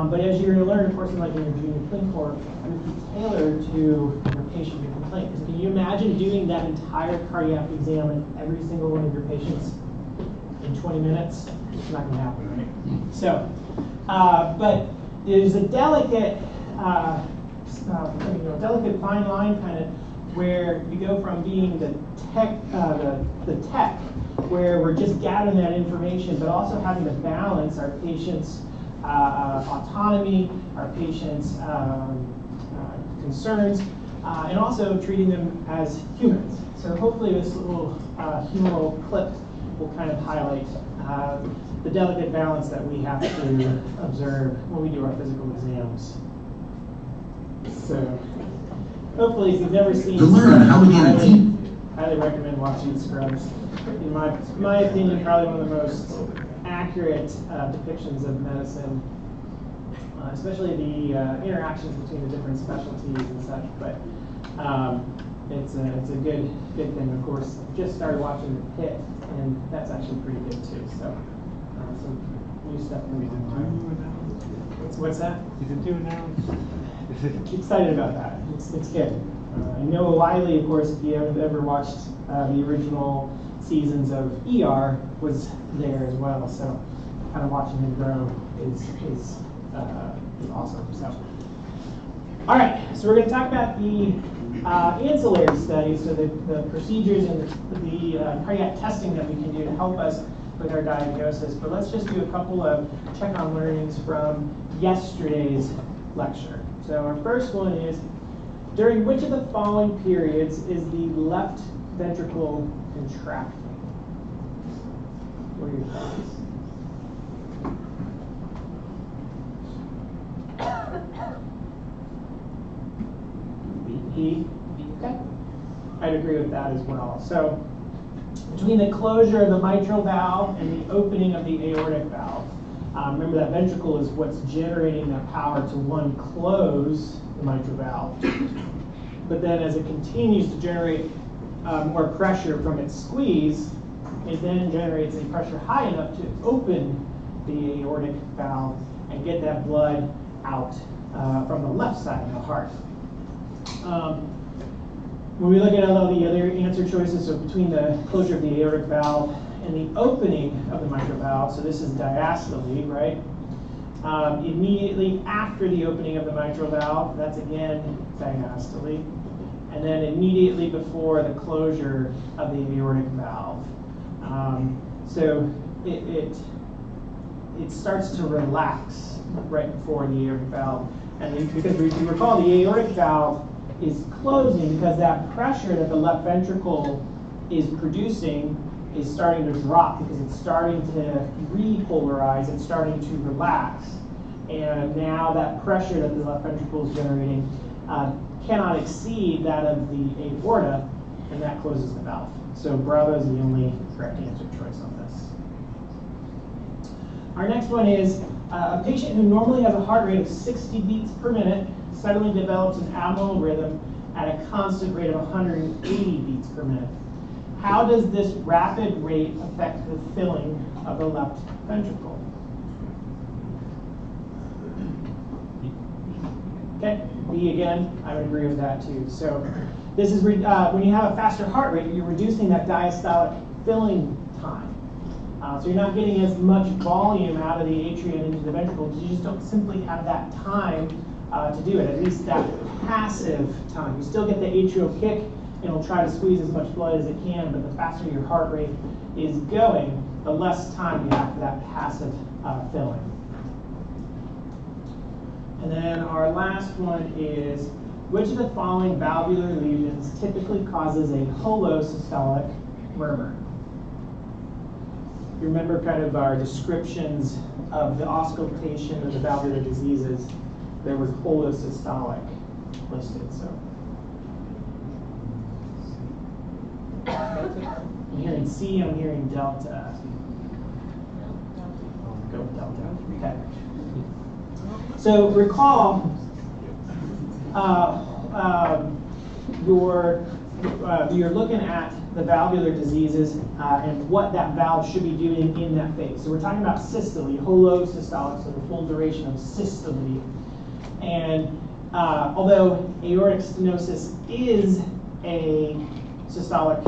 But as you're going to learn, of course, like in your junior clin course, you can tailor to your patient, your complaint. Because can you imagine doing that entire cardiac exam in every single one of your patients in 20 minutes? It's not going to happen, right? So, but there's a delicate, delicate fine line kind of where you go from being the tech, where we're just gathering that information, but also having to balance our patients' autonomy, our patients' concerns, and also treating them as humans. So hopefully this little humorous clip will kind of highlight the delicate balance that we have to observe when we do our physical exams. So hopefully, if you've never seen Scrubs, I highly recommend watching Scrubs. In my opinion, probably one of the most accurate depictions of medicine, especially the interactions between the different specialties and such. But it's a good thing. Of course, just started watching The Pit, and that's actually pretty good too. So some new stuff coming on. What's that? Season 2 now. Excited about that. It's good. Noah Wiley, of course, if you haven't ever watched the original seasons of ER, was there as well. So kind of watching him grow is awesome. So, all right. So we're going to talk about the ancillary studies, so the procedures and the cardiac testing that we can do to help us with our diagnosis. But let's just do a couple of check-on learnings from yesterday's lecture. So our first one is, during which of the following periods is the left ventricle contracting? What are your thoughts? E? Okay. I'd agree with that as well. So between the closure of the mitral valve and the opening of the aortic valve, remember that ventricle is what's generating that power to, one, close the mitral valve. But then as it continues to generate more pressure from its squeeze, it then generates a pressure high enough to open the aortic valve and get that blood out from the left side of the heart. When we look at all the other answer choices, so between the closure of the aortic valve and the opening of the mitral valve, so this is diastole, right? Immediately after the opening of the mitral valve, that's again diastole. And then immediately before the closure of the aortic valve. So it starts to relax right before the aortic valve. And because if you recall, the aortic valve is closing because that pressure that the left ventricle is producing is starting to drop because it's starting to repolarize, it's starting to relax. And now that pressure that the left ventricle is generating cannot exceed that of the aorta, and that closes the valve. So Bravo is the only correct answer choice on this. Our next one is a patient who normally has a heart rate of 60 beats per minute suddenly develops an abnormal rhythm at a constant rate of 180 beats per minute. How does this rapid rate affect the filling of the left ventricle? Okay, B again, I would agree with that too. So this is when you have a faster heart rate, you're reducing that diastolic filling time. So you're not getting as much volume out of the atria and into the ventricle because you just don't simply have that time to do it, at least that passive time. You still get the atrial kick and it'll try to squeeze as much blood as it can, but the faster your heart rate is going, the less time you have for that passive filling. And then our last one is, which of the following valvular lesions typically causes a holosystolic murmur? You remember kind of our descriptions of the auscultation of the valvular diseases, there was holosystolic listed, so. I'm hearing C, I'm hearing delta. Go with delta, okay. So recall, you're looking at the valvular diseases and what that valve should be doing in that phase. So we're talking about systole, holosystolic, so the full duration of systole. And although aortic stenosis is a systolic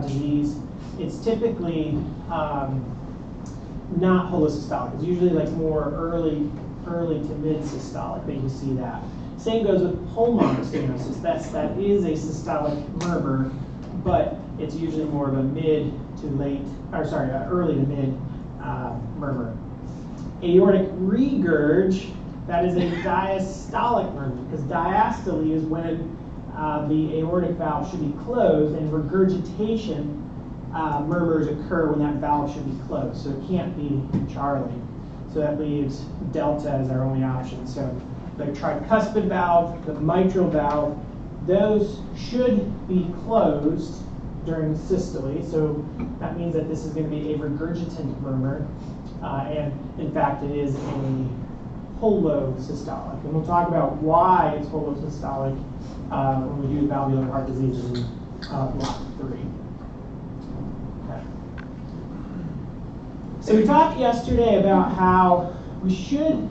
disease, it's typically not holosystolic. It's usually like more early to mid systolic that you see that. Same goes with pulmonary stenosis. That is a systolic murmur, but it's usually more of a early to mid murmur. Aortic regurg, that is a diastolic murmur, because diastole is when the aortic valve should be closed, and regurgitation murmurs occur when that valve should be closed. So it can't be Charlie. So that leaves delta as our only option. So the tricuspid valve, the mitral valve, those should be closed during systole. So that means that this is going to be a regurgitant murmur. And in fact, it is a holosystolic. And we'll talk about why it's holosystolic when we do valvular heart diseases in block 3. Okay. So we talked yesterday about how we should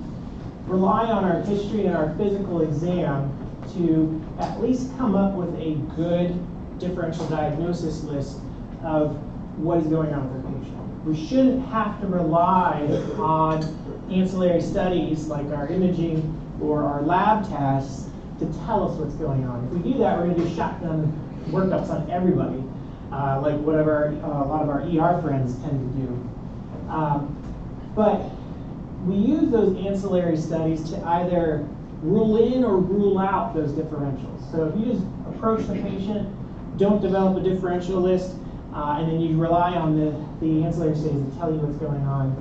rely on our history and our physical exam to at least come up with a good differential diagnosis list of what is going on with our patient. We shouldn't have to rely on ancillary studies like our imaging or our lab tests to tell us what's going on. If we do that, we're going to do shotgun workups on everybody, like whatever a lot of our ER friends tend to do. But we use those ancillary studies to either rule in or rule out those differentials. So if you just approach the patient, don't develop a differential list, and then you rely on the ancillary studies to tell you what's going on,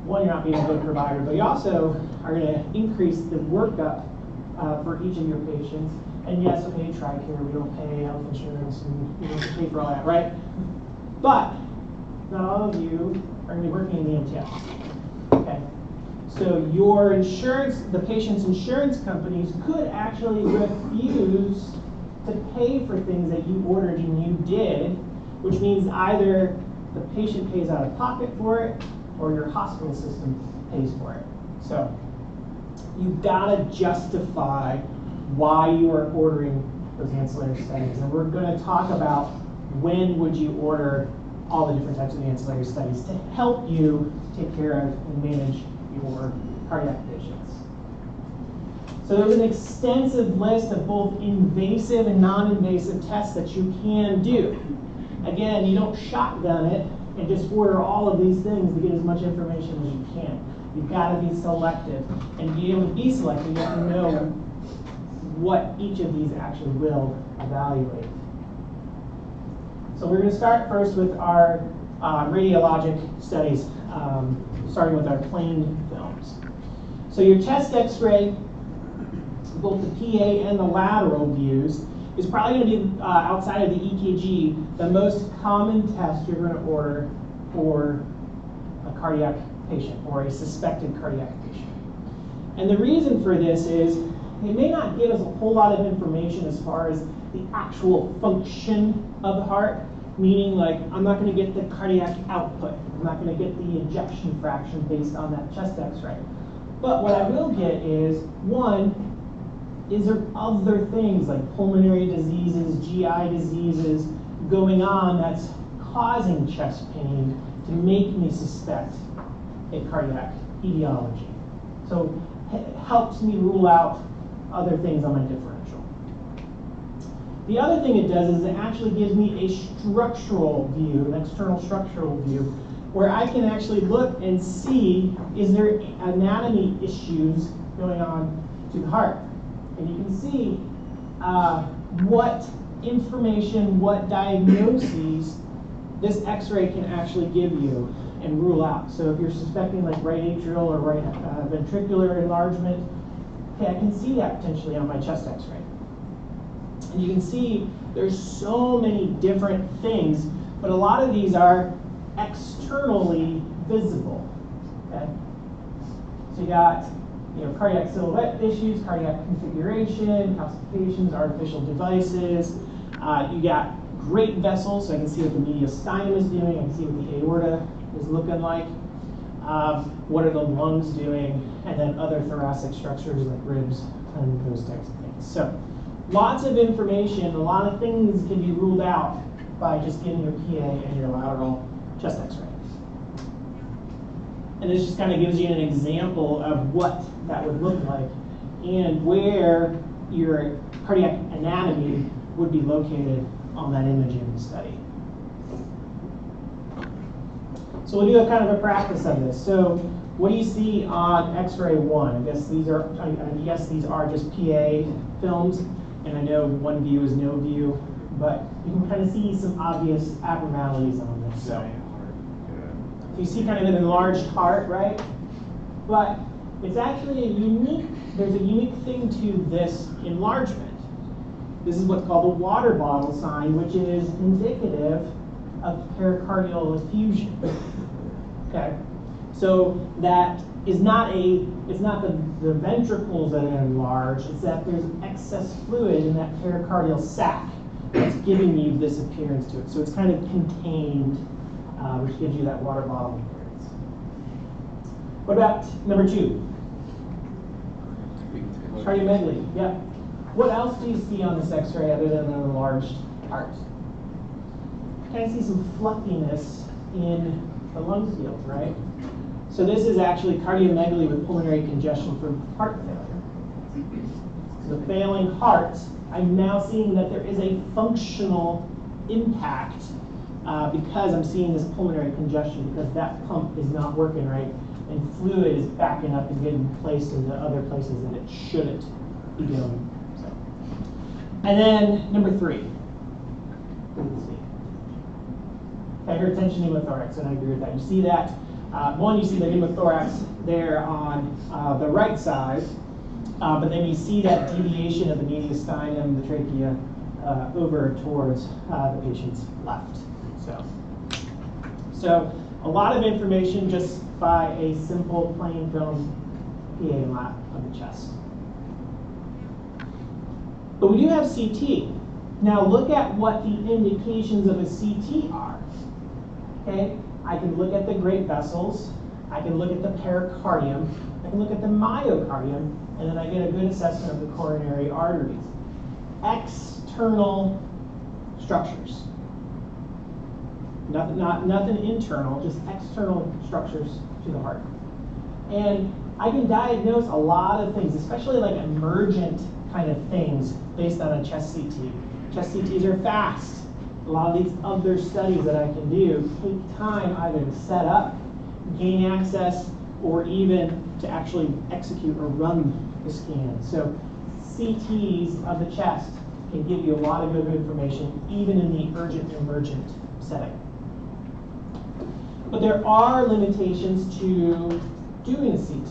one, you're not being a good provider, but you also are going to increase the workup for each of your patients. And yes, okay, TRICARE, we don't pay health insurance, and you don't have to pay for all that, right? But not all of you are going to be working in the MTF. Okay. So your insurance, the patient's insurance companies could actually refuse to pay for things that you ordered and you did, which means either the patient pays out of pocket for it or your hospital system pays for it. So you've got to justify why you are ordering those ancillary studies. And we're going to talk about when would you order all the different types of ancillary studies to help you take care of and manage your cardiac patients. So there's an extensive list of both invasive and non-invasive tests that you can do. Again, you don't shotgun it and just order all of these things to get as much information as you can. You've got to be selective. And to be able to be selective, you have to know what each of these actually will evaluate. So we're going to start first with our radiologic studies, starting with our plain films. So your chest x-ray, both the PA and the lateral views, is probably going to be, outside of the EKG, the most common test you're going to order for a cardiac patient or a suspected cardiac patient. And the reason for this is it may not give us a whole lot of information as far as the actual function of the heart, meaning like I'm not going to get the cardiac output. I'm not going to get the ejection fraction based on that chest x-ray. But what I will get is, one, is there other things like pulmonary diseases, GI diseases going on that's causing chest pain to make me suspect a cardiac etiology? So it helps me rule out other things on my differential. The other thing it does is it actually gives me a structural view, an external structural view, where I can actually look and see, is there anatomy issues going on to the heart? And you can see what information, what diagnoses this x-ray can actually give you and rule out. So if you're suspecting like right atrial or right ventricular enlargement, okay, I can see that potentially on my chest x-ray. And you can see there's so many different things, but a lot of these are externally visible. Okay? So you got cardiac silhouette issues, cardiac configuration, calcifications, artificial devices. You got great vessels, so I can see what the mediastinum is doing, I can see what the aorta is looking like, what are the lungs doing, and then other thoracic structures like ribs and those types of things. So lots of information, a lot of things can be ruled out by just getting your PA and your lateral chest x-ray. And this just kind of gives you an example of what that would look like and where your cardiac anatomy would be located on that imaging study. So we'll do a kind of a practice of this. So what do you see on X-ray 1? I guess these are just PA films, and I know one view is no view, but you can kind of see some obvious abnormalities on this. So you see kind of an enlarged heart, right? But it's actually there's a unique thing to this enlargement. This is what's called a water bottle sign, which is indicative of pericardial effusion. Okay, so that is not it's not the ventricles that are enlarged, it's that there's excess fluid in that pericardial sac that's giving you this appearance to it. So it's kind of contained, which gives you that water bottle appearance. What about number 2? Cardiomegaly, yeah. What else do you see on this X-ray other than an enlarged heart? You kind of see some fluffiness in the lung field, right? So this is actually cardiomegaly with pulmonary congestion from heart failure. So the failing heart, I'm now seeing that there is a functional impact because I'm seeing this pulmonary congestion because that pump is not working right and fluid is backing up and getting placed into other places that it shouldn't be going. So. And then number 3. Let's see. Hypertension pneumothorax, and I agree with that. You see that. One, you see the pneumothorax there on the right side, but then you see that deviation of the mediastinum, the trachea, over towards the patient's left. So a lot of information just by a simple plain film PA lap of the chest. But we do have CT. Now look at what the indications of a CT are. Okay, I can look at the great vessels, I can look at the pericardium, I can look at the myocardium, and then I get a good assessment of the coronary arteries. External structures. Nothing internal, just external structures to the heart. And I can diagnose a lot of things, especially like emergent kind of things based on a chest CT. Chest CTs are fast. A lot of these other studies that I can do take time either to set up, gain access, or even to actually execute or run the scan. So CTs of the chest can give you a lot of good information, even in the urgent emergent setting. But there are limitations to doing a CT.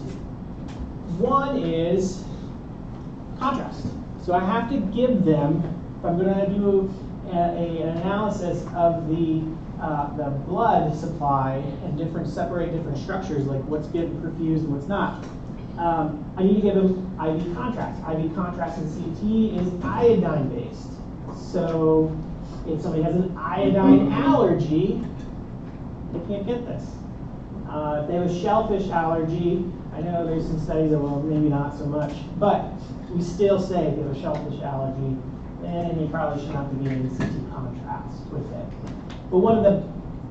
One is contrast. So I have to give them, if I'm going to do an analysis of the blood supply and separate different structures, like what's getting perfused and what's not, I need to give them IV contrast. IV contrast in CT is iodine based. So if somebody has an iodine allergy, they can't get this. If they have a shellfish allergy, I know there's some studies that, well, maybe not so much, but we still say if you have a shellfish allergy, then you probably should not be getting CT contrast with it. But one of the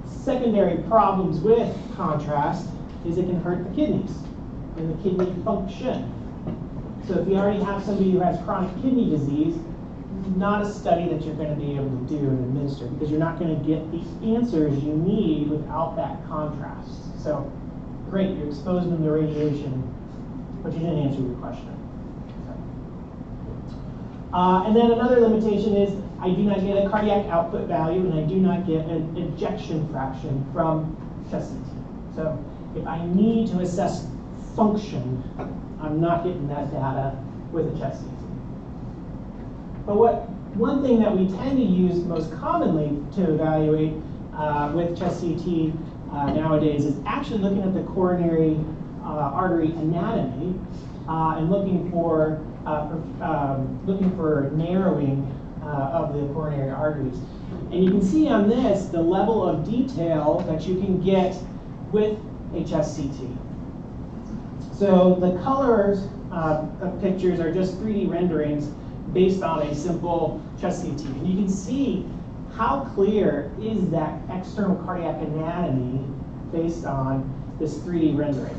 secondary problems with contrast is it can hurt the kidneys and the kidney function. So if you already have somebody who has chronic kidney disease, not a study that you're going to be able to do and administer because you're not going to get the answers you need without that contrast. So great, you're exposing them to radiation, but you didn't answer your question. And then another limitation is I do not get a cardiac output value and I do not get an ejection fraction from chest CT. So if I need to assess function, I'm not getting that data with a chest CT. But one thing that we tend to use most commonly to evaluate with chest CT nowadays is actually looking at the coronary artery anatomy and looking for narrowing of the coronary arteries. And you can see on this the level of detail that you can get with HSCT. So the colors of pictures are just 3D renderings based on a simple chest CT. And you can see how clear is that external cardiac anatomy based on this 3D rendering.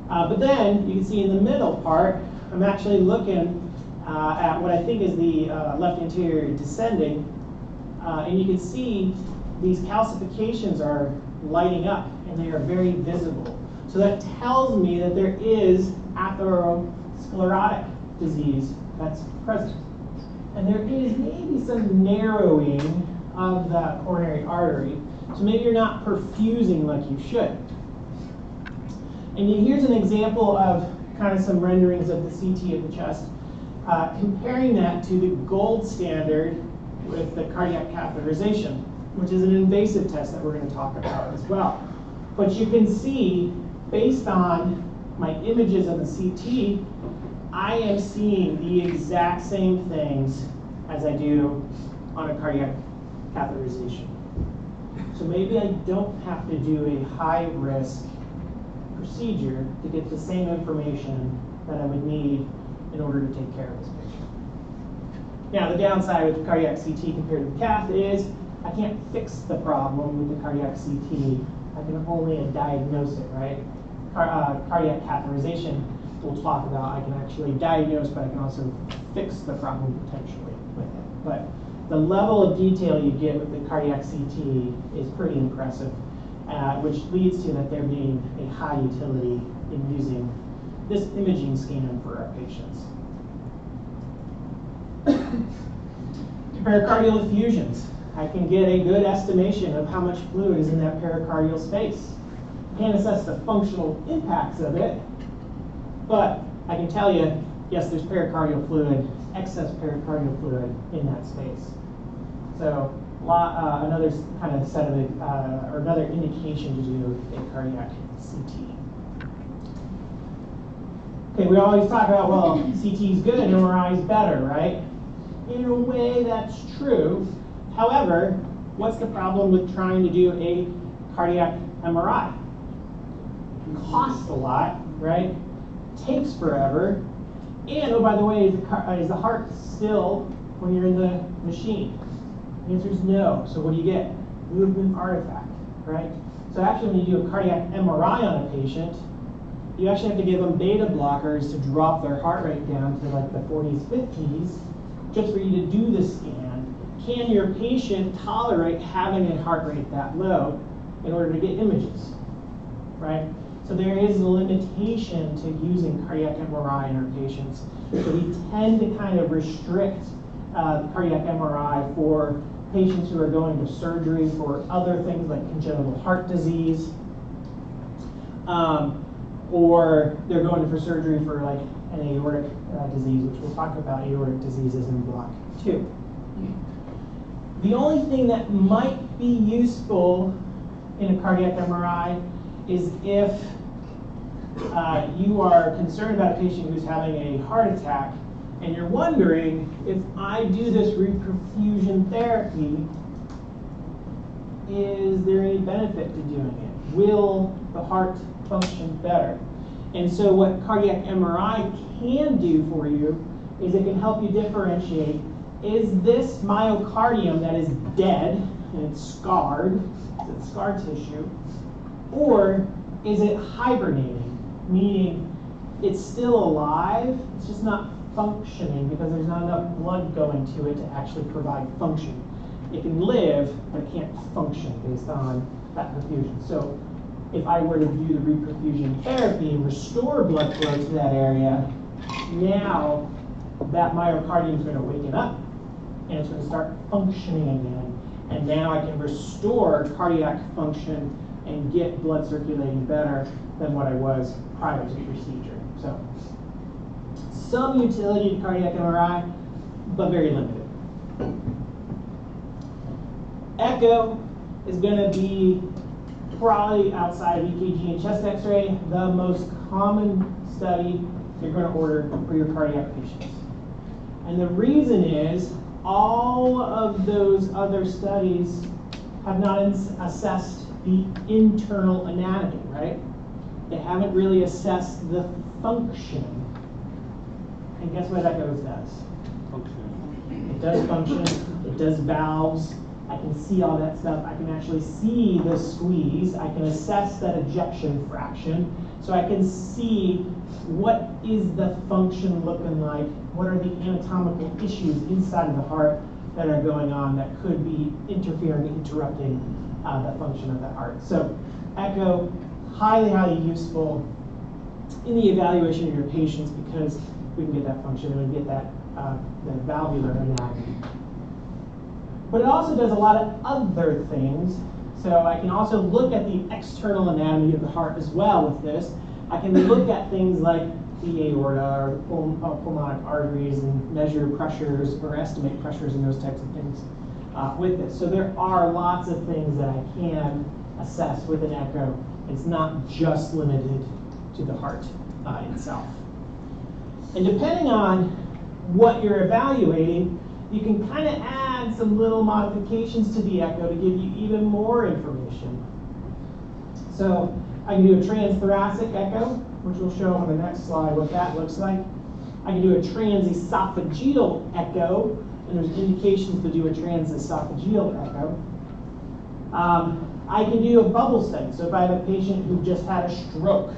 But then you can see in the middle part, I'm actually looking at what I think is the left anterior descending, and you can see these calcifications are lighting up and they are very visible. So that tells me that there is atherosclerotic disease that's present. And there is maybe some narrowing of that coronary artery. So maybe you're not perfusing like you should. And here's an example of kind of some renderings of the CT of the chest, comparing that to the gold standard with the cardiac catheterization, which is an invasive test that we're going to talk about as well. But you can see, based on my images of the CT, I am seeing the exact same things as I do on a cardiac catheterization. So maybe I don't have to do a high-risk procedure to get the same information that I would need in order to take care of this patient. Now, the downside with cardiac CT compared to the cath is I can't fix the problem with the cardiac CT. I can only diagnose it, right? Cardiac catheterization, we'll talk about. I can actually diagnose, but I can also fix the problem potentially with it. But the level of detail you get with the cardiac CT is pretty impressive, which leads to that there being a high utility in using this imaging scan for our patients. Pericardial effusions. I can get a good estimation of how much fluid is in that pericardial space. Can't assess the functional impacts of it, but I can tell you, yes, there's pericardial fluid, excess pericardial fluid in that space. So another kind of set of or another indication to do a cardiac CT. Okay, we always talk about, well, CT is good, MRI is better, right? In a way, that's true. However, what's the problem with trying to do a cardiac MRI? It costs a lot, right? Takes forever. And, oh, by the way, is the heart still when you're in the machine? The answer is no. So what do you get? Movement artifact, right? So actually, when you do a cardiac MRI on a patient, you actually have to give them beta blockers to drop their heart rate down to like the 40s, 50s, just for you to do the scan. Can your patient tolerate having a heart rate that low in order to get images, right? So there is a limitation to using cardiac MRI in our patients. So we tend to kind of restrict cardiac MRI for patients who are going to surgery for other things like congenital heart disease, or they're going for surgery for like an aortic disease, which we'll talk about aortic diseases in block 2. The only thing that might be useful in a cardiac MRI is if you are concerned about a patient who's having a heart attack and you're wondering, if I do this reperfusion therapy, is there any benefit to doing it? Will the heart function better? And so what cardiac MRI can do for you is it can help you differentiate, is this myocardium that is dead and it's scarred, it's scar tissue, or is it hibernating, meaning it's still alive, it's just not functioning because there's not enough blood going to it to actually provide function. It can live, but it can't function based on that perfusion. So if I were to do the reperfusion therapy and restore blood flow to that area, now that myocardium is going to waken up and it's going to start functioning again. And now I can restore cardiac function and get blood circulating better than what I was prior to the procedure. So some utility to cardiac MRI, but very limited. Echo is going to be probably outside of EKG and chest x-ray, the most common study you're going to order for your cardiac patients. And the reason is all of those other studies have not assessed the internal anatomy, right? They haven't really assessed the function. And guess what echo does? Function. It does function, it does valves. I can see all that stuff. I can actually see the squeeze. I can assess that ejection fraction. So I can see what is the function looking like, what are the anatomical issues inside of the heart that are going on that could be interfering, interrupting the function of the heart. So echo, highly, highly useful in the evaluation of your patients because we can get that function and we get that the valvular anatomy. But it also does a lot of other things. So I can also look at the external anatomy of the heart as well with this. I can look at things like the aorta or the pulmonic arteries and measure pressures or estimate pressures and those types of things with this. So there are lots of things that I can assess with an echo. It's not just limited to the heart itself. And depending on what you're evaluating, you can kind of add some little modifications to the echo to give you even more information. So I can do a transthoracic echo, which we'll show on the next slide what that looks like. I can do a transesophageal echo, and there's indications to do a transesophageal echo. I can do a bubble study. So if I have a patient who just had a stroke,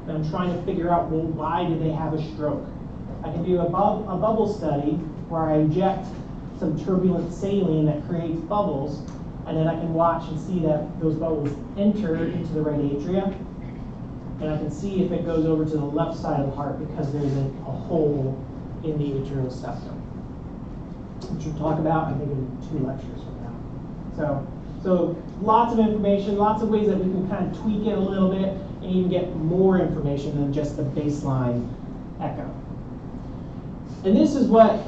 and I'm trying to figure out, well, why did they have a stroke? I can do a bubble study where I inject some turbulent saline that creates bubbles, and then I can watch and see that those bubbles enter into the right atria, and I can see if it goes over to the left side of the heart because there's a hole in the atrial septum, which we'll talk about, I think, in 2 lectures from now. So lots of information, lots of ways that we can kind of tweak it a little bit and even get more information than just the baseline echo. And this is what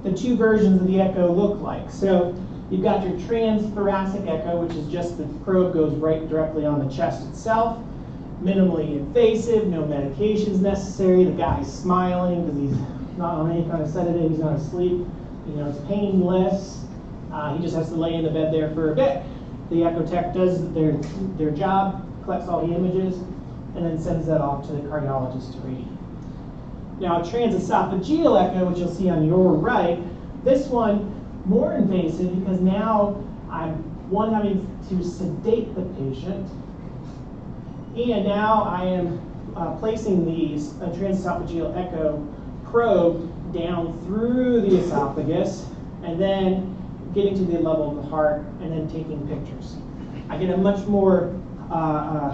the 2 versions of the echo look like. So you've got your transthoracic echo, which is just the probe goes right directly on the chest itself, minimally invasive, no medications necessary. The guy's smiling because he's not on any kind of sedative, he's not asleep. You know, it's painless. He just has to lay in the bed there for a bit. The echo tech does their job, collects all the images, and then sends that off to the cardiologist to read. Now, a transesophageal echo, which you'll see on your right, this one more invasive because now I'm having to sedate the patient, and now I am placing these transesophageal echo probe down through the esophagus, and then getting to the level of the heart, and then taking pictures. I get a much more I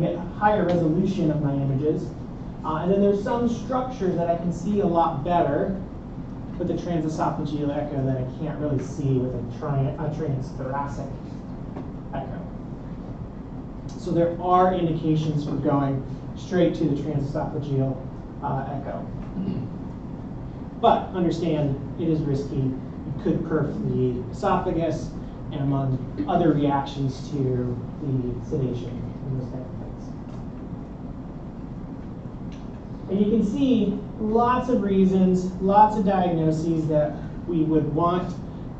get a higher resolution of my images. And then there's some structures that I can see a lot better with the transesophageal echo that I can't really see with a transthoracic echo. So there are indications for going straight to the transesophageal echo. But understand, it is risky. You could perf the esophagus, and among other reactions to the sedation and those type of things. And you can see lots of reasons, lots of diagnoses that we would want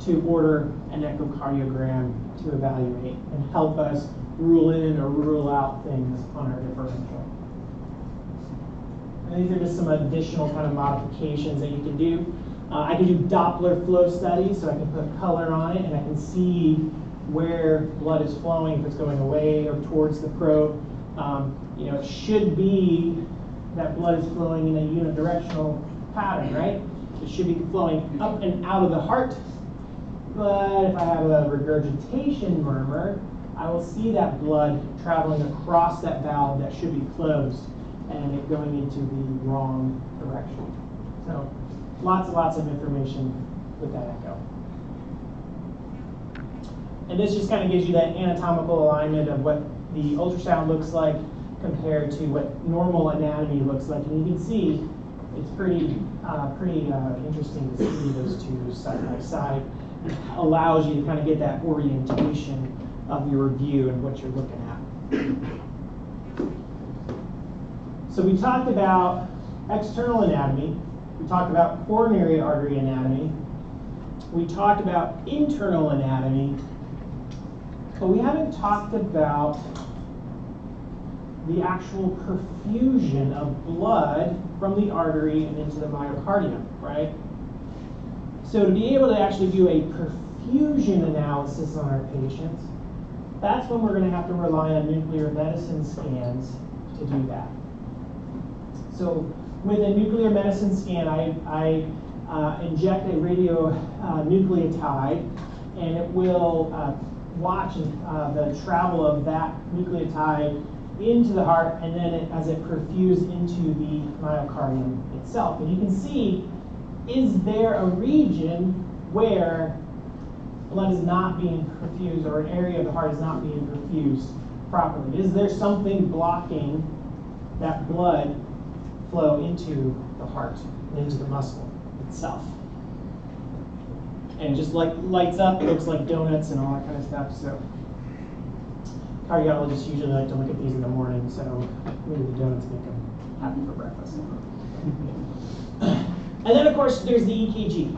to order an echocardiogram to evaluate and help us rule in or rule out things on our differential. And these are just some additional kind of modifications that you can do. I can do Doppler flow studies, so I can put color on it and I can see where blood is flowing, if it's going away or towards the probe. You know, it should be that blood is flowing in a unidirectional pattern, right? It should be flowing up and out of the heart. But if I have a regurgitation murmur, I will see that blood traveling across that valve that should be closed and it going into the wrong direction. So lots of information with that echo. And this just kind of gives you that anatomical alignment of what the ultrasound looks like compared to what normal anatomy looks like. And you can see it's pretty interesting to see those two side by side. It allows you to kind of get that orientation of your view and what you're looking at. So we talked about external anatomy. We talked about coronary artery anatomy. We talked about internal anatomy. But we haven't talked about the actual perfusion of blood from the artery and into the myocardium, right? So to be able to actually do a perfusion analysis on our patients, that's when we're going to have to rely on nuclear medicine scans to do that. So with a nuclear medicine scan, I inject a radionucleotide, and it will watch the travel of that nucleotide into the heart, and then as it perfused into the myocardium itself. And you can see, is there a region where blood is not being perfused, or an area of the heart is not being perfused properly? Is there something blocking that blood flow into the heart, into the muscle itself? And just like lights up, it looks like donuts and all that kind of stuff. So cardiologists usually like to look at these in the morning, so maybe the donuts make them happy for breakfast. And then, of course, there's the EKG.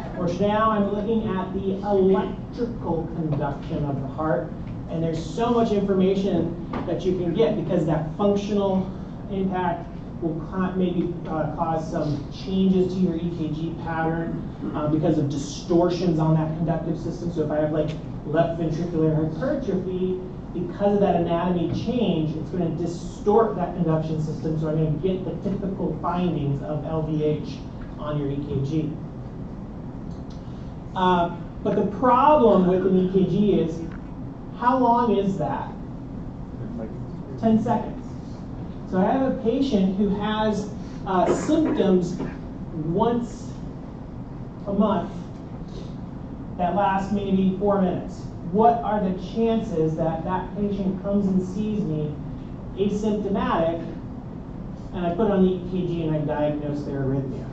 Of course, now I'm looking at the electrical conduction of the heart, and there's so much information that you can get because that functional impact will maybe cause some changes to your EKG pattern because of distortions on that conductive system. So if I have like left ventricular hypertrophy, because of that anatomy change, it's going to distort that conduction system, so I'm going to get the typical findings of LVH on your EKG. But the problem with an EKG is, how long is that? 10 seconds. So I have a patient who has symptoms once a month that last maybe 4 minutes. What are the chances that that patient comes and sees me asymptomatic, and I put on the EKG and I diagnose their arrhythmia?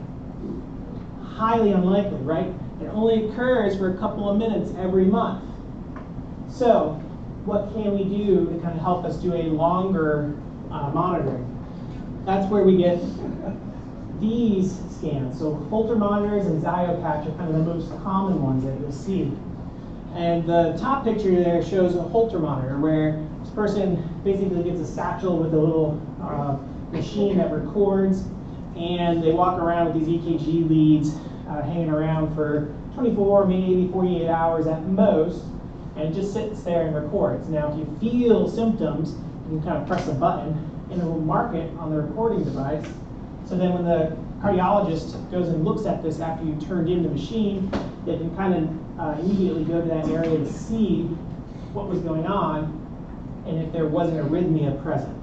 Highly unlikely, right? It only occurs for a couple of minutes every month. So what can we do to kind of help us do a longer monitoring? That's where we get these scans. So Holter monitors and Xiopatch are kind of the most common ones that you'll see. And the top picture there shows a Holter monitor, where this person basically gets a satchel with a little machine that records, and they walk around with these EKG leads hanging around for 24, maybe 48 hours at most, and it just sits there and records. Now, if you feel symptoms, you can kind of press a button, and it will mark it on the recording device. So then when the cardiologist goes and looks at this after you turned in the machine, they can kind of immediately go to that area to see what was going on and if there was an arrhythmia present.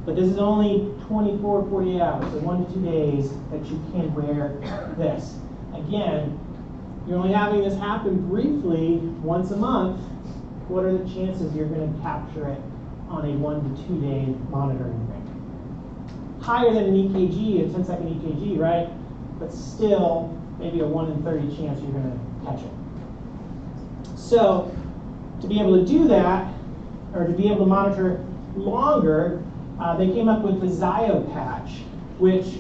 But this is only 24, 48 hours, so 1 to 2 days that you can wear this. Again, you're only having this happen briefly once a month. What are the chances you're going to capture it on a 1 to 2 day monitoring thing? Higher than an EKG, a 10-second EKG, right? But still, maybe a 1 in 30 chance you're going to catch it. So, to be able to do that, or to be able to monitor longer, they came up with the Xiopatch, which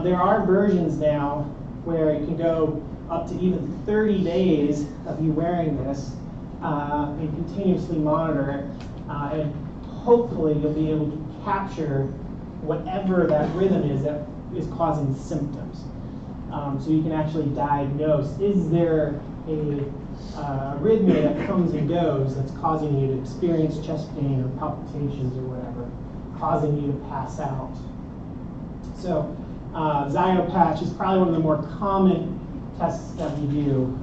there are versions now where you can go up to even 30 days of you wearing this and continuously monitor it, and hopefully you'll be able to capture whatever that rhythm is that is causing symptoms. So you can actually diagnose, is there a arrhythmia that comes and goes that's causing you to experience chest pain or palpitations or whatever, causing you to pass out. So Xiopatch is probably one of the more common tests that we do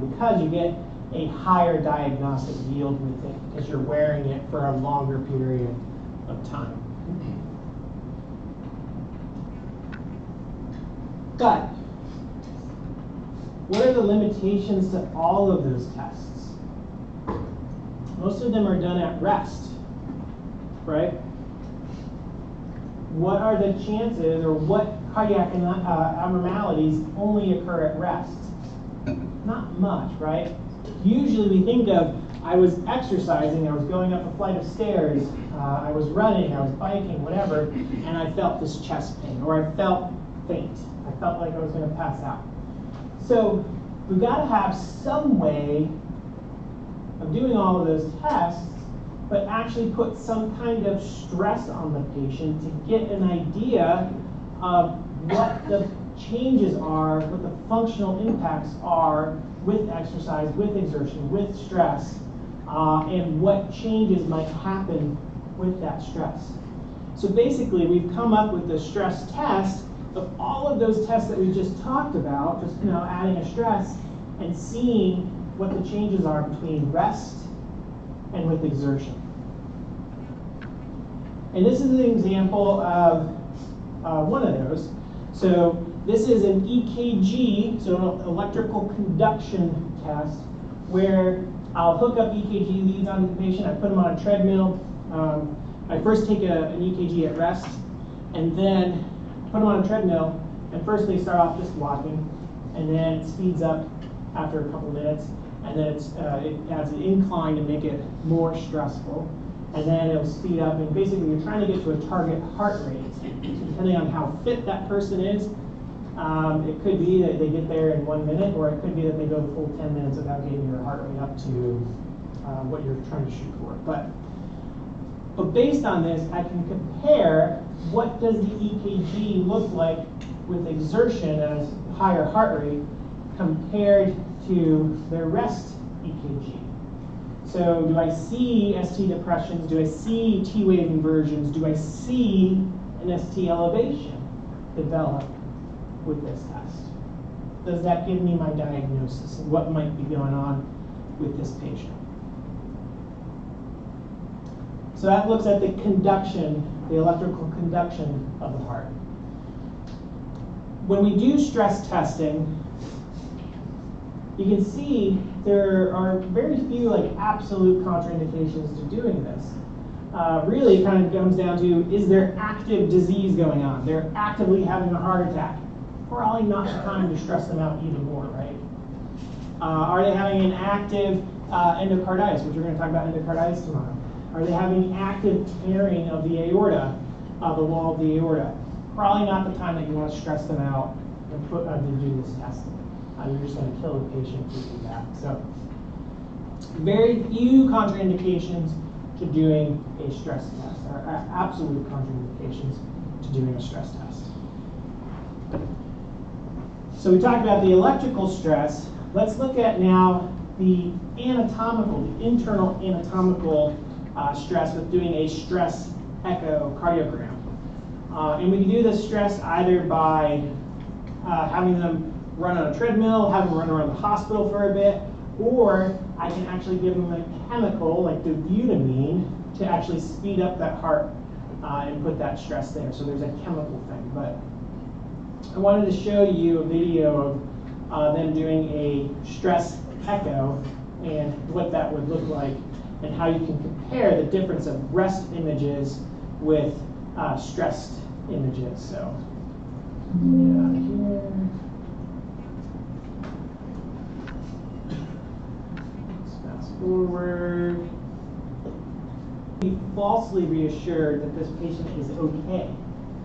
because you get a higher diagnostic yield with it because you're wearing it for a longer period of time. But what are the limitations to all of those tests? Most of them are done at rest, right? What are the chances, or what cardiac abnormalities only occur at rest? Not much, right? Usually we think of, I was exercising, I was going up a flight of stairs, I was running, I was biking, whatever, and I felt this chest pain, or I felt faint. I felt like I was going to pass out. So we've got to have some way of doing all of those tests, but actually put some kind of stress on the patient to get an idea of what the changes are, what the functional impacts are with exercise, with exertion, with stress, and what changes might happen with that stress. So basically, we've come up with the stress test of all of those tests that we just talked about, just adding a stress and seeing what the changes are between rest and with exertion. And this is an example of one of those. So this is an EKG, so an electrical conduction test, where I'll hook up EKG leads onto the patient. I put them on a treadmill. I first take an EKG at rest, and then put them on a treadmill. And first they start off just walking, and then it speeds up after a couple minutes, and then it adds an incline to make it more stressful. And then it'll speed up, and basically you're trying to get to a target heart rate. So depending on how fit that person is, it could be that they get there in 1 minute, or it could be that they go the full 10 minutes without getting your heart rate up to what you're trying to shoot for. But based on this, I can compare what does the EKG look like with exertion at a higher heart rate compared to their rest EKG. So do I see ST depressions? Do I see T wave inversions? Do I see an ST elevation develop with this test? Does that give me my diagnosis and what might be going on with this patient? So that looks at the conduction, the electrical conduction of the heart. When we do stress testing, you can see there are very few absolute contraindications to doing this. Really, it kind of comes down to, is there active disease going on? They're actively having a heart attack. Probably not the time to stress them out even more, right? Are they having an active endocarditis, which we're going to talk about endocarditis tomorrow? Are they having active tearing of the aorta, the wall of the aorta? Probably not the time that you want to stress them out and put to do this testing. You're just going to kill the patient if you do that. So, very few contraindications to doing a stress test, or absolute contraindications to doing a stress test. So we talked about the electrical stress. Let's look at now the anatomical, the internal anatomical stress with doing a stress echocardiogram. And we can do this stress either by having them run on a treadmill, have them run around the hospital for a bit, or I can actually give them a chemical like dobutamine to actually speed up that heart and put that stress there. So there's a chemical thing. But I wanted to show you a video of them doing a stress echo and what that would look like and how you can compare the difference of rest images with stressed images. So get out of here. Forward. Be falsely reassured that this patient is okay,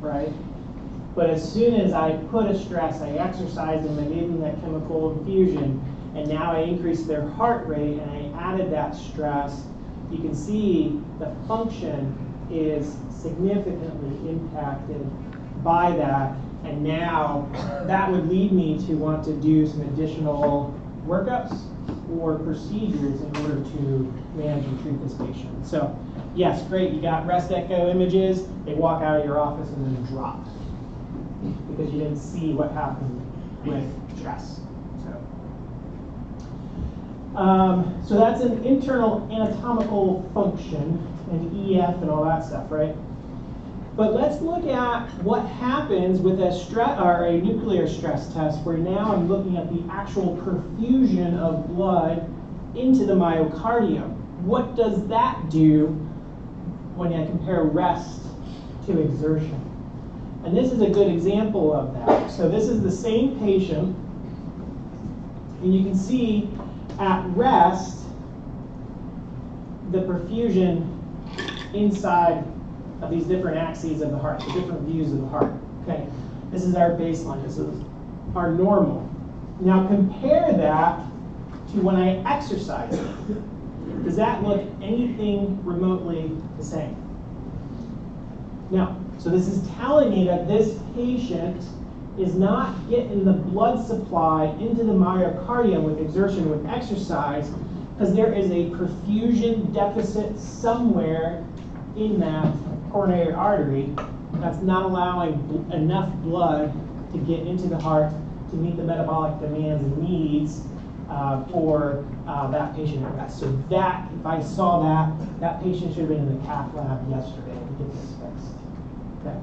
right? But as soon as I put a stress, I exercised them, I gave them that chemical infusion, and now I increased their heart rate and I added that stress, you can see the function is significantly impacted by that, and now that would lead me to want to do some additional workups or procedures in order to manage and treat this patient. So, yes, great, you got rest echo images, they walk out of your office and then drop because you didn't see what happened with stress. So that's an internal anatomical function and EF and all that stuff, right? But let's look at what happens with a nuclear stress test where now I'm looking at the actual perfusion of blood into the myocardium. What does that do when I compare rest to exertion? And this is a good example of that. So this is the same patient, and you can see at rest the perfusion inside of these different axes of the heart, the different views of the heart. Okay, This is our baseline. This is our normal. Now compare that to when I exercise. Does that look anything remotely the same? No. So this is telling me that this patient is not getting the blood supply into the myocardium with exertion, with exercise, because there is a perfusion deficit somewhere in that coronary artery that's not allowing enough blood to get into the heart to meet the metabolic demands and needs for that patient at rest. So that, if I saw that, that patient should have been in the cath lab yesterday to get this fixed. Okay.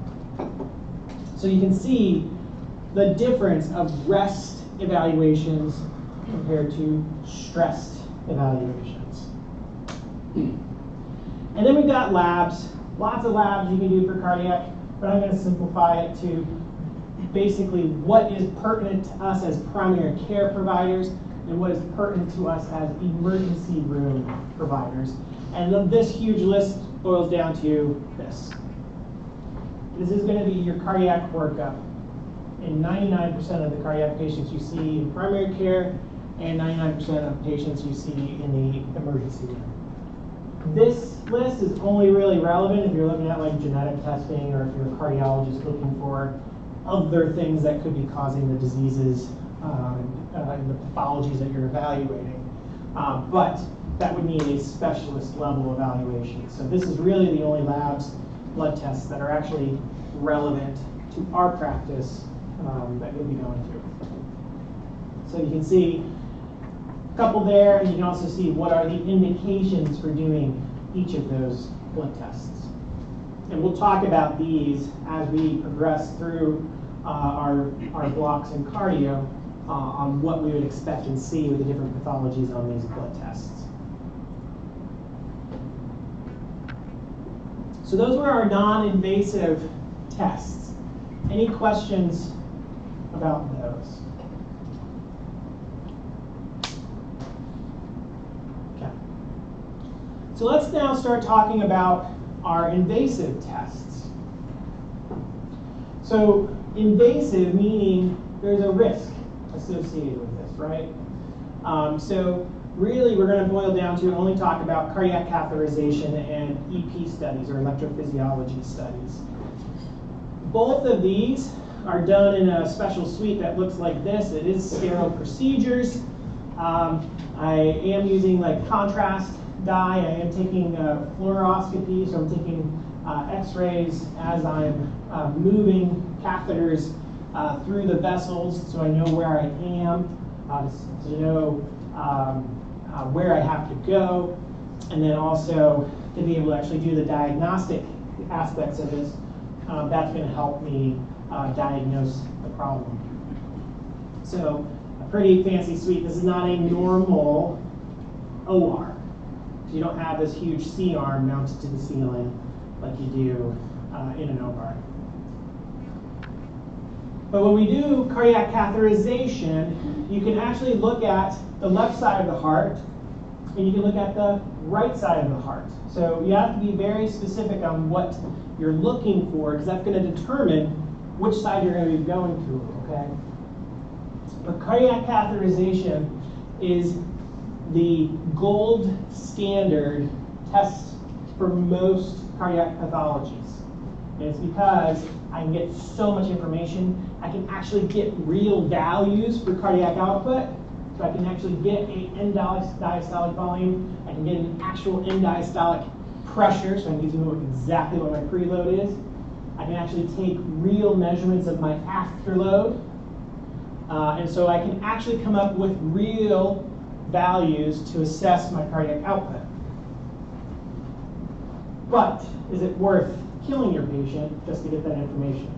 So you can see the difference of rest evaluations compared to stressed evaluations. And then we've got labs. Lots of labs you can do for cardiac, but I'm going to simplify it to basically what is pertinent to us as primary care providers and what is pertinent to us as emergency room providers. And this huge list boils down to this. This is going to be your cardiac workup in 99% of the cardiac patients you see in primary care and 99% of patients you see in the emergency room. This list is only really relevant if you're looking at like genetic testing or if you're a cardiologist looking for other things that could be causing the diseases and the pathologies that you're evaluating. But that would need a specialist level evaluation. So this is really the only labs, blood tests that are actually relevant to our practice that you'll be going to. So you can see a couple there, and you can also see what are the indications for doing each of those blood tests. And we'll talk about these as we progress through our blocks in cardio on what we would expect and see with the different pathologies on these blood tests. So those were our non-invasive tests. Any questions about those? Okay. So let's now start talking about our invasive tests. So invasive meaning there's a risk associated with this, right? So really we're going to boil down to only talk about cardiac catheterization and EP studies or electrophysiology studies. Both of these are done in a special suite that looks like this. It is sterile procedures. I am using like contrast dye. I am taking fluoroscopy, so I'm taking x-rays as I'm moving catheters through the vessels, so I know where I am, to know where I have to go, and then also to be able to actually do the diagnostic aspects of this. That's going to help me diagnose the problem. So a pretty fancy suite. This is not a normal OR. You don't have this huge C-arm mounted to the ceiling like you do in an OR. But when we do cardiac catheterization, you can actually look at the left side of the heart, and you can look at the right side of the heart. So you have to be very specific on what you're looking for, because that's going to determine which side you're going to be going to, okay? But cardiac catheterization is the gold standard test for most cardiac pathologies. And it's because I can get so much information. I can actually get real values for cardiac output. So I can actually get an end diastolic volume. I can get an actual end diastolic pressure, so I need to know exactly what my preload is. I can actually take real measurements of my afterload. And so I can actually come up with real values to assess my cardiac output. But is it worth killing your patient just to get that information?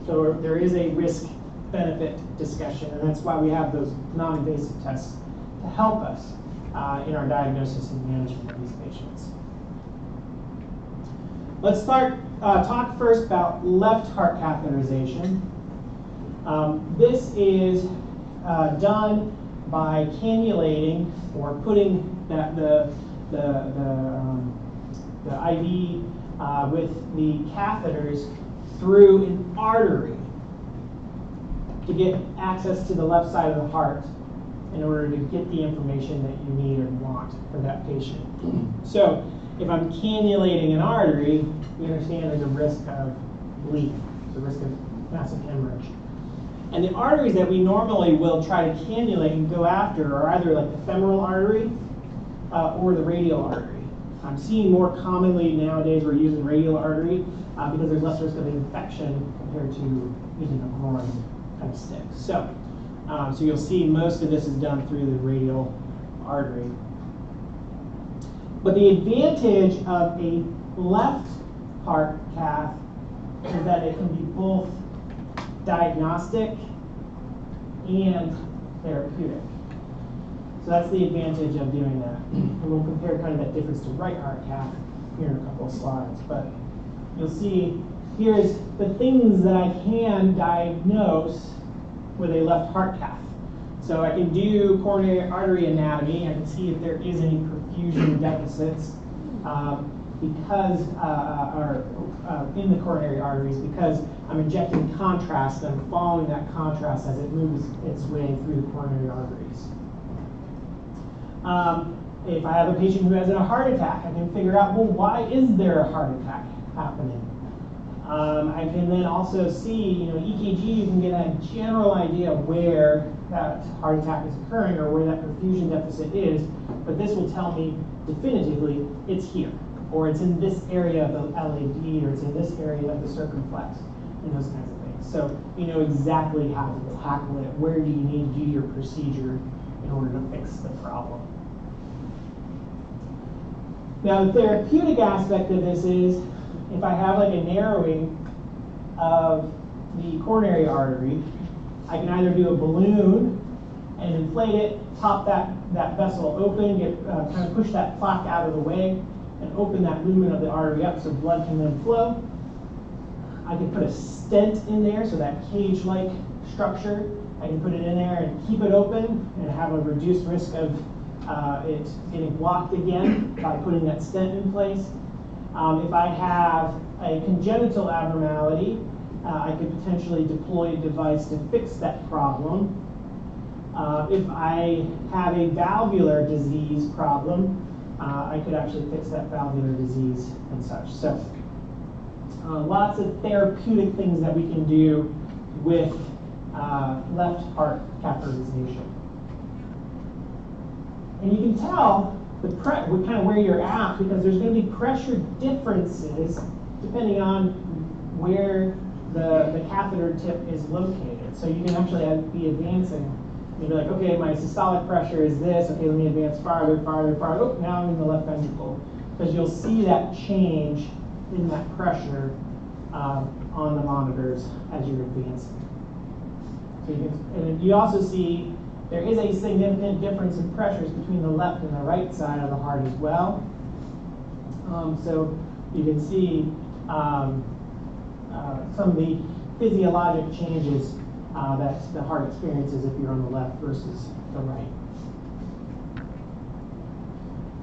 So there is a risk-benefit discussion, and that's why we have those non-invasive tests to help us in our diagnosis and management of these patients. Let's talk first about left heart catheterization. This is done by cannulating or putting the IV with the catheters through an artery. to get access to the left side of the heart in order to get the information that you need and want for that patient. So if I'm cannulating an artery, we understand there's a risk of leak, the risk of massive hemorrhage. And the arteries that we normally will try to cannulate and go after are either like the femoral artery or the radial artery. I'm seeing more commonly nowadays we're using radial artery because there's less risk of infection compared to using a groin kind of stick. So you'll see most of this is done through the radial artery. But the advantage of a left heart cath is that it can be both diagnostic and therapeutic. So that's the advantage of doing that. And we'll compare kind of that difference to right heart cath here in a couple of slides. But you'll see here's the things that I can diagnose with a left heart cath. So I can do coronary artery anatomy. I can see if there is any perfusion deficits because in the coronary arteries, because I'm injecting contrast and I'm following that contrast as it moves its way through the coronary arteries. If I have a patient who has a heart attack, I can figure out, well, why is there a heart attack happening? I can then also see, EKG, you can get a general idea of where that heart attack is occurring or where that perfusion deficit is, but this will tell me definitively it's here, or it's in this area of the LAD, or it's in this area of the circumflex, and those kinds of things. So you know exactly how to tackle it. Where do you need to do your procedure in order to fix the problem? Now, the therapeutic aspect of this is if I have like a narrowing of the coronary artery, I can either do a balloon and inflate it, pop that vessel open, kind of push that plaque out of the way, and open that lumen of the artery up so blood can then flow. I can put a stent in there, so that cage-like structure, I can put it in there and keep it open and have a reduced risk of it getting blocked again by putting that stent in place. If I have a congenital abnormality, I could potentially deploy a device to fix that problem. If I have a valvular disease problem, I could actually fix that valvular disease and such. So lots of therapeutic things that we can do with left heart catheterization. And you can tell kind of where you're at because there's going to be pressure differences depending on where the catheter tip is located. So you can actually be advancing. You'll be like, okay, my systolic pressure is this. Okay, let me advance farther, farther, farther. Oh, now I'm in the left ventricle. Because you'll see that change in that pressure on the monitors as you're advancing. So and you also see there is a significant difference in pressures between the left and the right side of the heart as well. So you can see some of the physiologic changes that the heart experiences if you're on the left versus the right.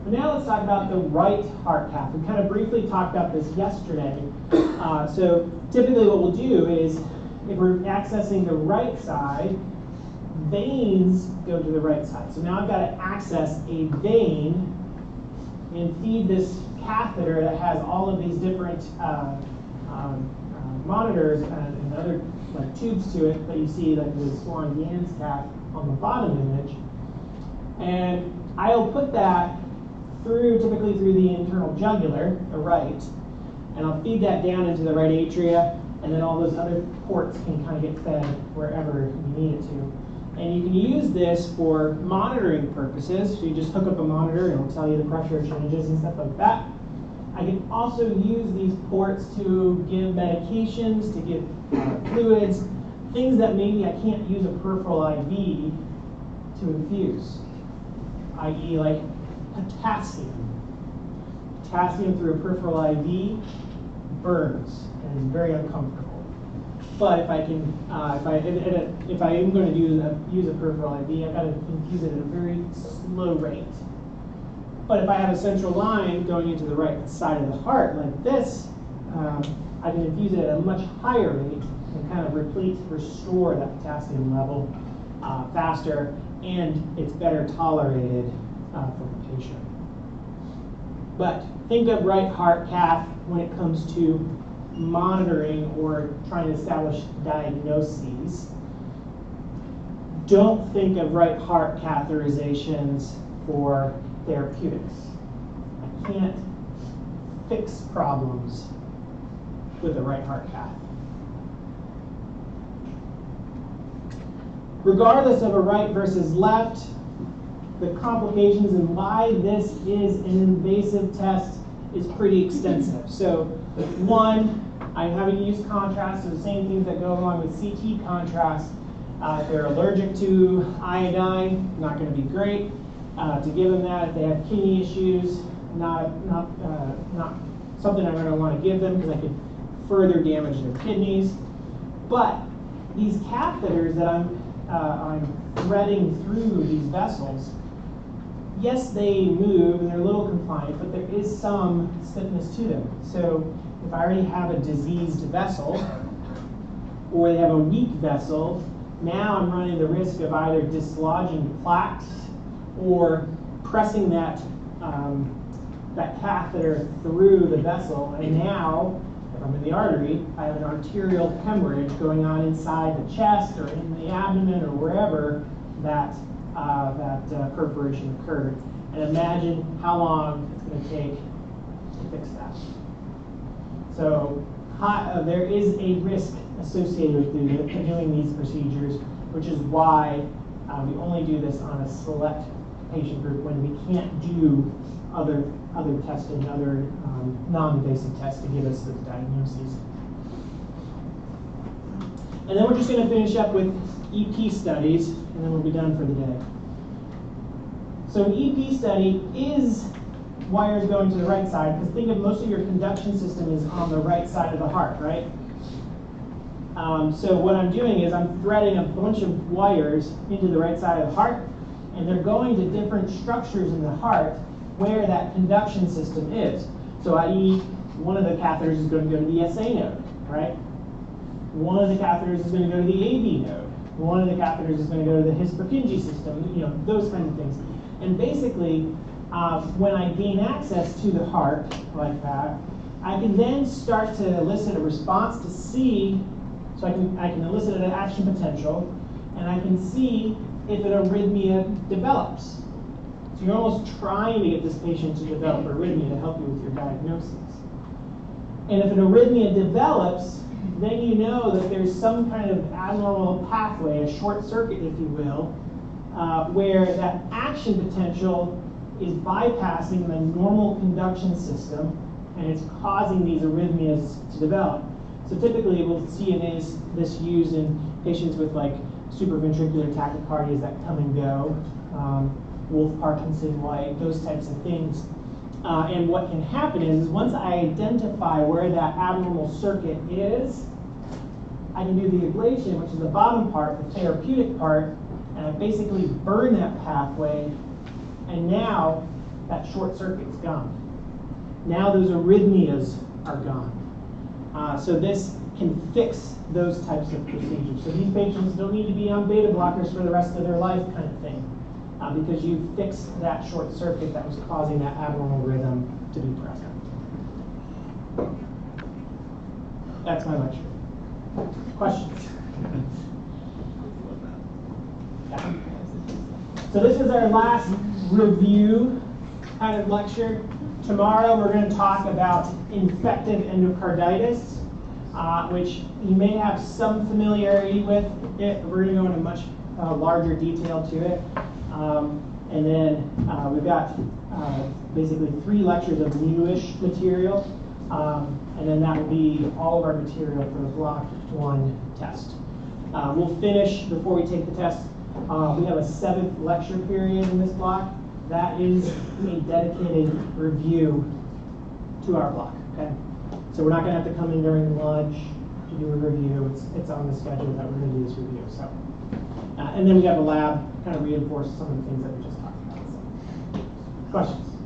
But now let's talk about the right heart cath. We kind of briefly talked about this yesterday. So typically what we'll do is if we're accessing the right side, veins go to the right side. So now I've got to access a vein and feed this catheter that has all of these different monitors and other like tubes to it that you see like the Swan-Ganz cath on the bottom image. And I'll put that typically through the internal jugular, the right, and I'll feed that down into the right atria, and then all those other ports can kind of get fed wherever you need it to. And you can use this for monitoring purposes. So you just hook up a monitor and it'll tell you the pressure changes and stuff like that. I can also use these ports to give medications, to give fluids, things that maybe I can't use a peripheral IV to infuse, i.e. like potassium. Potassium through a peripheral IV burns and is very uncomfortable. But if I can, if I am going to use a peripheral IV, I've got to infuse it at a very slow rate. But if I have a central line going into the right side of the heart like this, I can infuse it at a much higher rate can kind of restore that potassium level faster, and it's better tolerated for the patient. But think of right heart cath when it comes to monitoring or trying to establish diagnoses. Don't think of right heart catheterizations for therapeutics. I can't fix problems with a right heart cath. Regardless of a right versus left, the complications and why this is an invasive test is pretty extensive. So one, I'm having to use contrast, so the same things that go along with CT contrast. If they're allergic to iodine, not going to be great to give them that. If they have kidney issues, not something I'm going to want to give them because I could further damage their kidneys. But these catheters that I'm threading through these vessels, yes, they move and they're a little compliant, but there is some stiffness to them. So if I already have a diseased vessel or they have a weak vessel, now I'm running the risk of either dislodging plaques or pressing that catheter through the vessel. And now, if I'm in the artery, I have an arterial hemorrhage going on inside the chest or in the abdomen or wherever that perforation occurred. And imagine how long it's going to take to fix that. So there is a risk associated with doing these procedures, which is why we only do this on a select patient group when we can't do other testing, other non-invasive tests to give us those diagnoses. And then we're just going to finish up with EP studies, and then we'll be done for the day. So an EP study is wires going to the right side, because think of most of your conduction system is on the right side of the heart, right? So what I'm doing is I'm threading a bunch of wires into the right side of the heart, and they're going to different structures in the heart where that conduction system is. So i.e., one of the catheters is going to go to the SA node, right? One of the catheters is going to go to the AV node. One of the catheters is going to go to the His-Purkinje system, those kinds of things. And basically, when I gain access to the heart like that, I can then start to elicit a response to see, so I can elicit an action potential, and I can see if an arrhythmia develops. So you're almost trying to get this patient to develop arrhythmia to help you with your diagnosis. And if an arrhythmia develops, then you know that there's some kind of abnormal pathway, a short circuit, if you will, where that action potential is bypassing the normal conduction system, and it's causing these arrhythmias to develop. So typically we'll see this used in patients with like supraventricular tachycardias that come and go, Wolf Parkinson White, those types of things. And what can happen is once I identify where that abnormal circuit is, I can do the ablation, which is the bottom part, the therapeutic part, and I basically burn that pathway, and now that short circuit's gone. Now those arrhythmias are gone. So this can fix those types of procedures. So these patients don't need to be on beta blockers for the rest of their life kind of thing, because you fixed that short circuit that was causing that abnormal rhythm to be present. That's my lecture. Questions? Yeah. So this is our last review kind of lecture. Tomorrow we're going to talk about infective endocarditis, which you may have some familiarity with it. We're going to go into much larger detail to it. And then we've got basically 3 lectures of newish material. And then that will be all of our material for the block 1 test. We'll finish before we take the test. We have a 7th lecture period in this block. That is a dedicated review to our block. Okay, so we're not going to have to come in during lunch to do a review. It's on the schedule that we're going to do this review. So, and then we have a lab kind of reinforce some of the things that we just talked about. So, questions?